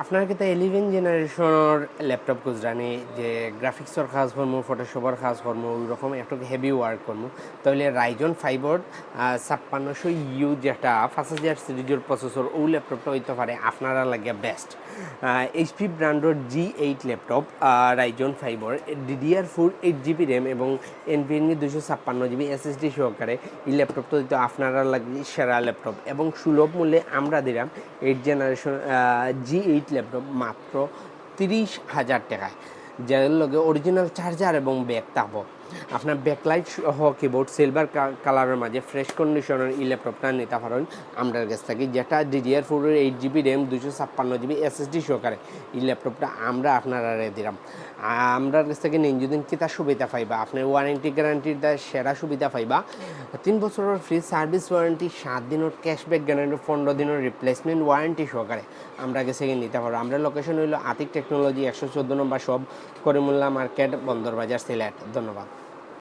আপনার কিন্তু 11 জেনারেশনের ল্যাপটপ খুঁজরানি যে গ্রাফিক্সর কাজ করবো ফটোশপের কাজ করবো ওইরকম একটু হেভি ওয়ার্ক করবো তাহলে রাইজন ফাইবর 5600 ইউ যেটা 5000 সিরিজের প্রসেসর ওই ল্যাপটপটা হইতে পারে আপনারা লাগে বেস্ট। এইচপি ব্র্যান্ডের G8 laptop Ryzen fibre DDR4 8 GB RAM এবং NVMe 256 GB SSD সহকারে এই ল্যাপটপটা হইতে আপনারা লাগে সেরা ল্যাপটপ এবং সুলভ মূল্যে আমরা দিলাম 8 জেনারেশন G8 ল্যাপটপ মাত্র 30,000 টাকায়, যার লগে অরিজিনাল চার্জার এবং ব্যাগ থাকবো। আপনার ব্যাকলাইট সহ কিবোর্ড সিলভার কালারের মাঝে ফ্রেশ কন্ডিশনের এই ল্যাপটপটা নিতে পারেন আমাদের কাছ থেকে, যেটা DDR4 8 GB RAM 256 GB SSD সহকারে এই ল্যাপটপটা আমরা আপনারা দিলাম। আমরা কাছ থেকে নিন যদি কিতা সুবিধা পাইবা, আপনার ওয়ারেন্টি গ্যারান্টির সেরা সুবিধা পাইবা, 3 বছরের ফ্রি সার্ভিস ওয়ারেন্টি, 7 দিনের ক্যাশব্যাক গ্যারান্টি, 15 দিনের রিপ্লেসমেন্ট ওয়ারেন্টি সহকারে আমরা কাছে নিতে পারবো। আমরা লোকেশন হইল আতিক টেকনোলজি 114 নম্বর সব, করিমুল্লাহ মার্কেট, বন্দরবাজার, সিলেট। ধন্যবাদ।